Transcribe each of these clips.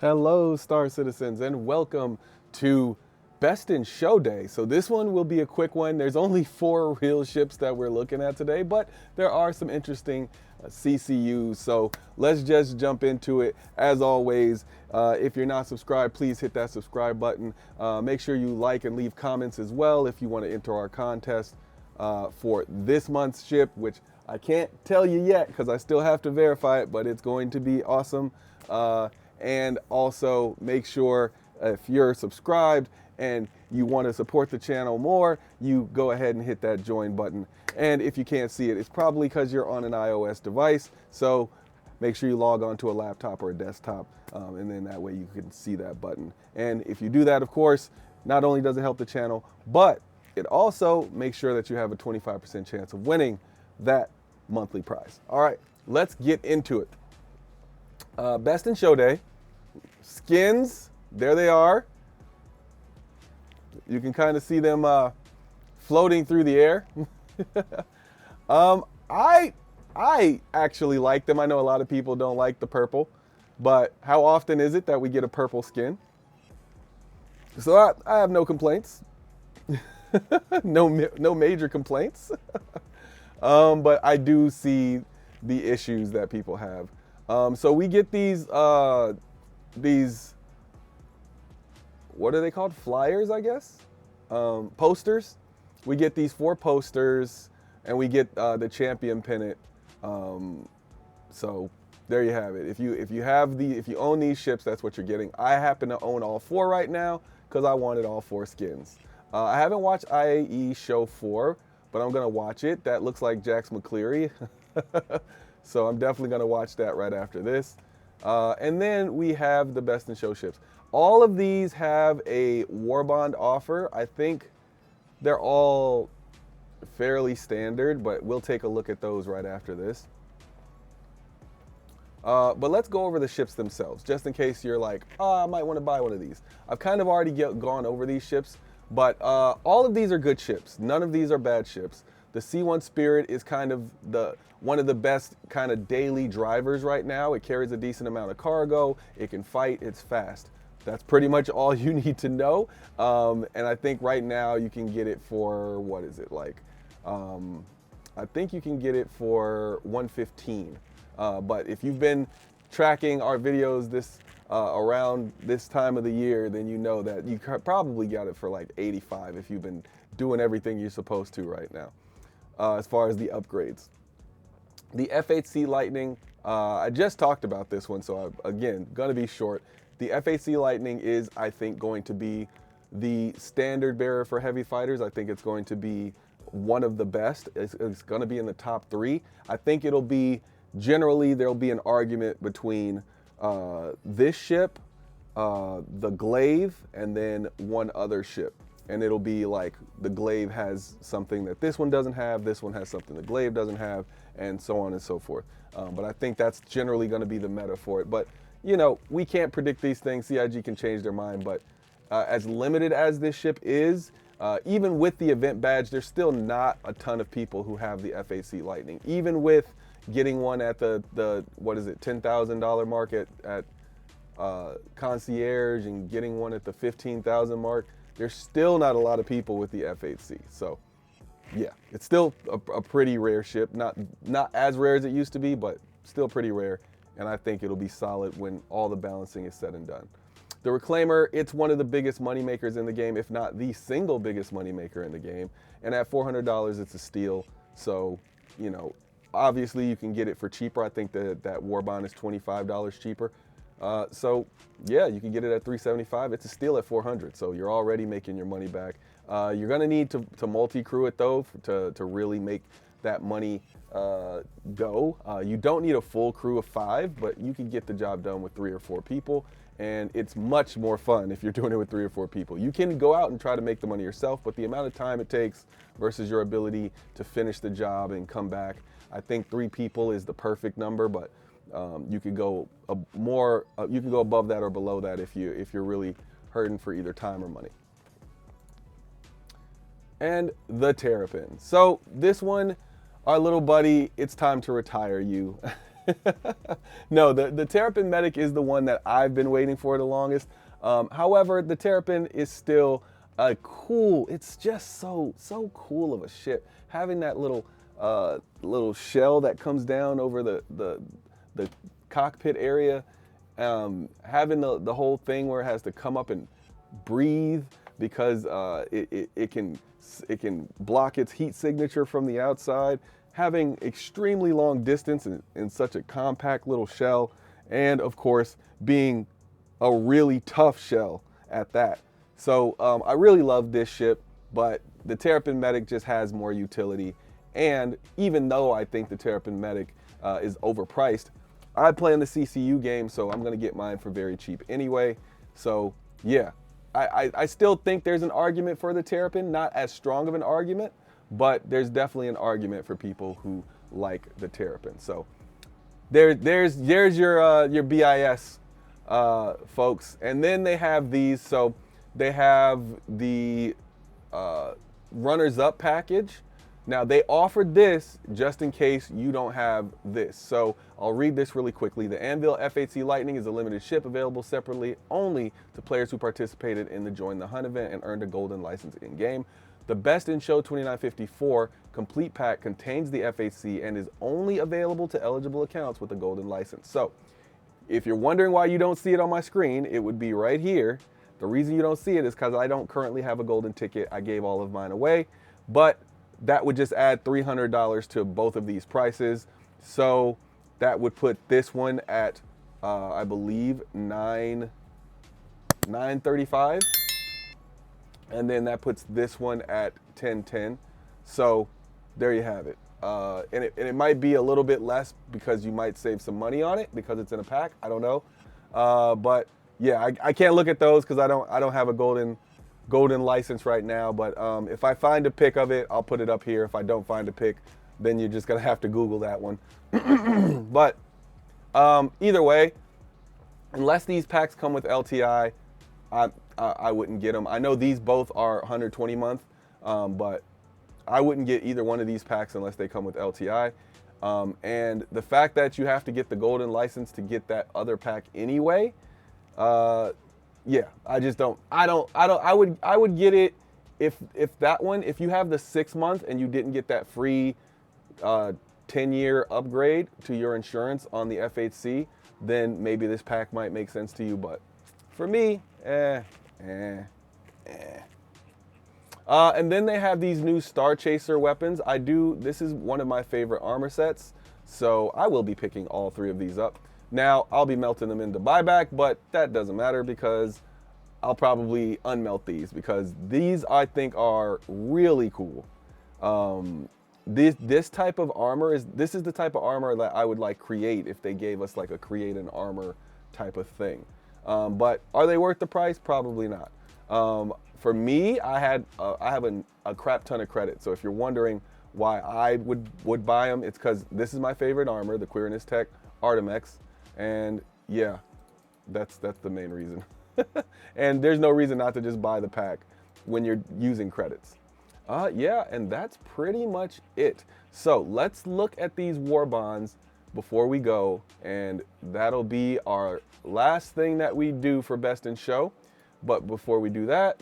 Hello, Star Citizens, and welcome to Best in Show Day. So this one will be a quick one. There's only 4 real ships that we're looking at today, but there are some interesting CCUs. So let's just jump into it. As always, if you're not subscribed, please hit that subscribe button. Make sure you like and leave comments as well if you want to enter our contest for this month's ship, which I can't tell you yet because I still have to verify it, but it's going to be awesome. And also make sure if you're subscribed and you want to support the channel more, you go ahead and hit that join button. And if you can't see it, it's probably because you're on an iOS device. So make sure you log on to a laptop or a desktop, and then that way you can see that button. And if you do that, of course, not only does it help the channel, but it also makes sure that you have a 25% chance of winning that monthly prize. All right, let's get into it. Best in Show Day. Skins, there they are. You can kind of see them floating through the air. I actually like them. I know a lot of people don't like the purple, but how often is it that we get a purple skin? So I have no complaints. no major complaints. But I do see the issues that people have. So we get these, what are they called? Flyers, I guess? Posters. We get these 4 posters, and we get the champion pennant. So there you have it. If you own these ships, that's what you're getting. I happen to own all 4 right now because I wanted all 4 skins. I haven't watched IAE Show 4, but I'm gonna watch it. That looks like Jax McCleary. So I'm definitely gonna watch that right after this. And then we have the Best in Show ships. All of these have a war bond offer. I think they're all fairly standard, but we'll take a look at those right after this. But let's go over the ships themselves, just in case you're like, oh, I might want to buy one of these. I've kind of already gone over these ships, but all of these are good ships. None of these are bad ships. The C1 Spirit is kind of one of the best kind of daily drivers right now. It carries a decent amount of cargo. It can fight. It's fast. That's pretty much all you need to know. And I think right now you can get it for, what is it like? I think you can get it for 115. But if you've been tracking our videos around this time of the year, then you know that you probably got it for like 85 if you've been doing everything you're supposed to right now. As far as the upgrades. The F8C Lightning, I just talked about this one, so again, gonna be short. The F8C Lightning is, I think, going to be the standard bearer for heavy fighters. I think it's going to be one of the best. It's gonna be in the top 3. I think it'll be, generally there'll be an argument between this ship, the Glaive, and then one other ship. And it'll be like the Glaive has something that this one doesn't have, this one has something the Glaive doesn't have, and so on and so forth. But I think that's generally going to be the meta for it. But, you know, we can't predict these things. CIG can change their mind. But as limited as this ship is, even with the event badge, there's still not a ton of people who have the F8C Lightning. Even with getting one at the what is it, $10,000 mark at Concierge and getting one at the 15,000 mark, there's still not a lot of people with the F8C. So yeah, it's still a pretty rare ship. Not as rare as it used to be, but still pretty rare. And I think it'll be solid when all the balancing is said and done. The Reclaimer, it's one of the biggest money makers in the game, if not the single biggest money maker in the game. And at $400, it's a steal. So, you know, obviously you can get it for cheaper. I think that war bond is $25 cheaper. So yeah, you can get it at $375. It's a steal at $400. So you're already making your money back. You're gonna need to multi-crew it though to really make that money go. You don't need a full crew of 5, but you can get the job done with 3 or 4 people. And it's much more fun if you're doing it with 3 or 4 people. You can go out and try to make the money yourself, but the amount of time it takes versus your ability to finish the job and come back, I think 3 people is the perfect number, but you could go you can go above that or below that if you're really hurting for either time or money. And the Terrapin. So this one, our little buddy, it's time to retire you. No, the Terrapin Medic is the one that I've been waiting for the longest. However, the Terrapin is still a cool. It's just so cool of a ship. Having that little shell that comes down over the cockpit area, having the whole thing where it has to come up and breathe because it can block its heat signature from the outside, having extremely long distance in such a compact little shell, and of course being a really tough shell at that. So I really love this ship, but the Terrapin Medic just has more utility. And even though I think the Terrapin Medic is overpriced, I play in the CCU game, so I'm gonna get mine for very cheap anyway. So yeah, I still think there's an argument for the Terrapin, not as strong of an argument, but there's definitely an argument for people who like the Terrapin. So there's your BIS, folks. And then they have these. So they have the runners-up package. Now they offered this just in case you don't have this. So I'll read this really quickly. The Anvil F8C Lightning is a limited ship available separately only to players who participated in the Join the Hunt event and earned a golden license in-game. The Best in Show 2954 complete pack contains the F8C and is only available to eligible accounts with a golden license. So if you're wondering why you don't see it on my screen, it would be right here. The reason you don't see it is because I don't currently have a golden ticket. I gave all of mine away, but that would just add $300 to both of these prices. So that would put this one at, I believe, $935. And then that puts this one at $1010. So there you have it. And it might be a little bit less because you might save some money on it because it's in a pack. I don't know. But yeah, I can't look at those because I don't have a golden license right now. But if I find a pic of it, I'll put it up here. If I don't find a pic, then you're just gonna have to Google that one. But either way, unless these packs come with LTI, I wouldn't get them. I know these both are 120 month, but I wouldn't get either one of these packs unless they come with LTI. And the fact that you have to get the golden license to get that other pack anyway, yeah, I just don't. I would get it if that one. If you have the 6 month and you didn't get that free 10-year upgrade to your insurance on the F8C, then maybe this pack might make sense to you. But for me, and then they have these new Star Chaser weapons. This is one of my favorite armor sets, so I will be picking all 3 of these up. Now, I'll be melting them into buyback, but that doesn't matter because I'll probably unmelt these because these I think are really cool. This type of armor is the type of armor that I would like create if they gave us like a create an armor type of thing. But are they worth the price? Probably not. For me, I have a crap ton of credit. So if you're wondering why I would buy them, it's because this is my favorite armor, the Queerness Tech Artemex. And yeah, that's the main reason. And there's no reason not to just buy the pack when you're using credits. Yeah, and that's pretty much it. So let's look at these war bonds before we go, and that'll be our last thing that we do for Best in Show. But before we do that,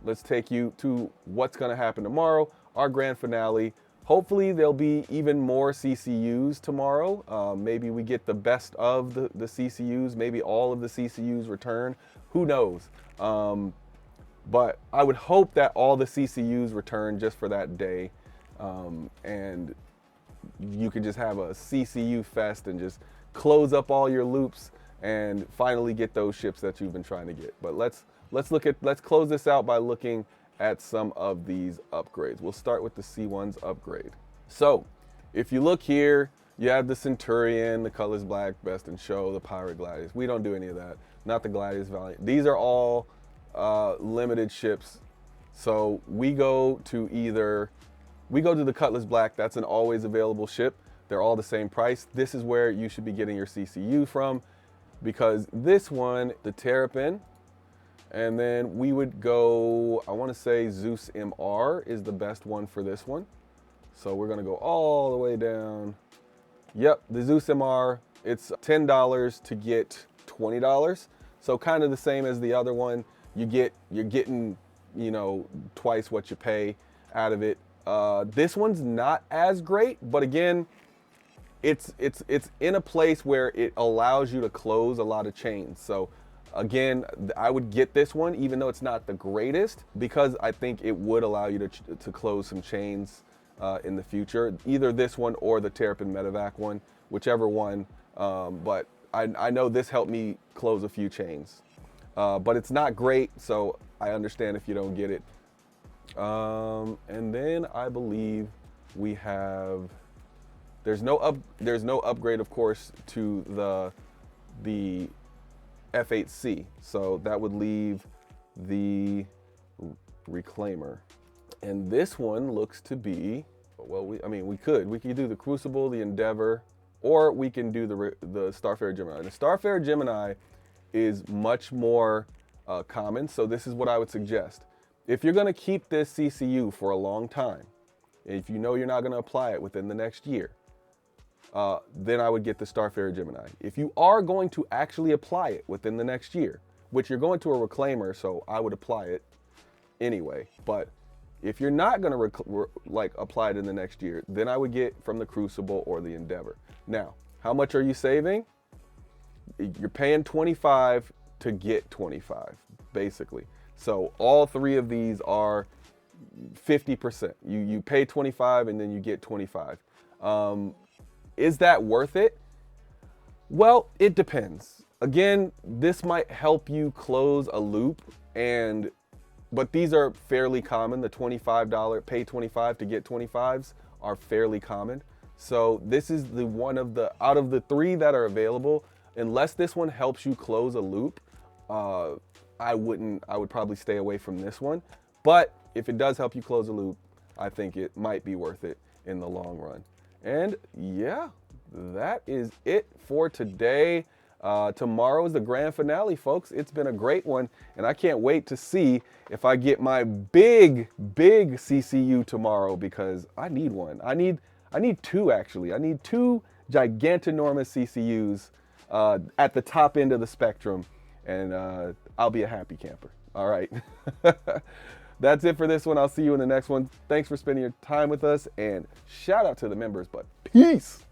let's take you to what's going to happen tomorrow, our grand finale. Hopefully there'll be even more CCUs tomorrow. Maybe we get the best of the CCUs. Maybe all of the CCUs return. Who knows? But I would hope that all the CCUs return just for that day. And you can just have a CCU fest and just close up all your loops and finally get those ships that you've been trying to get. But let's close this out by looking at some of these upgrades. We'll start with the C1's upgrade. So if you look here, you have the Centurion, the Colors Black, Best in Show, the Pirate Gladius. We don't do any of that. Not the Gladius Valiant. These are all limited ships. So we go to the Cutlass Black. That's an always available ship. They're all the same price. This is where you should be getting your CCU from, because this one, the Terrapin, and then we would go, I want to say Zeus MR is the best one for this one. So we're going to go all the way down Yep, the Zeus MR, it's $10 to get $20. So kind of the same as the other one. You're getting, you know, twice what you pay out of it. This one's not as great, but again, it's in a place where it allows you to close a lot of chains. So again, I would get this one, even though it's not the greatest, because I think it would allow you to close some chains in the future. Either this one or the Terrapin Medevac one, whichever one. But I know this helped me close a few chains. But it's not great, so I understand if you don't get it. And then I believe we have, there's no upgrade, of course, to the F8C. So that would leave the Reclaimer. And this one looks to be, well, we could do the Crucible, the Endeavor, or we can do the Starfarer Gemini. The Starfarer Gemini is much more common, so this is what I would suggest. If you're gonna keep this CCU for a long time, if you know you're not gonna apply it within the next year, then I would get the Starfarer Gemini. If you are going to actually apply it within the next year, which you're going to a Reclaimer, so I would apply it anyway, but if you're not gonna apply it in the next year, then I would get from the Crucible or the Endeavor. Now, how much are you saving? You're paying 25 to get 25, basically. So all three of these are 50%. You pay 25 and then you get 25. Is that worth it? Well, it depends. Again, this might help you close a loop, but these are fairly common. The $25, pay 25 to get 25s are fairly common. So this is out of the three that are available, unless this one helps you close a loop, I would probably stay away from this one. But if it does help you close a loop, I think it might be worth it in the long run. And yeah, that is it for today. Tomorrow is the grand finale, folks. It's been a great one, and I can't wait to see if I get my big CCU tomorrow, because I need one. I need two, actually. I need two gigantinormous CCUs at the top end of the spectrum, and I'll be a happy camper. All right. That's it for this one. I'll see you in the next one. Thanks for spending your time with us, and shout out to the members, but peace.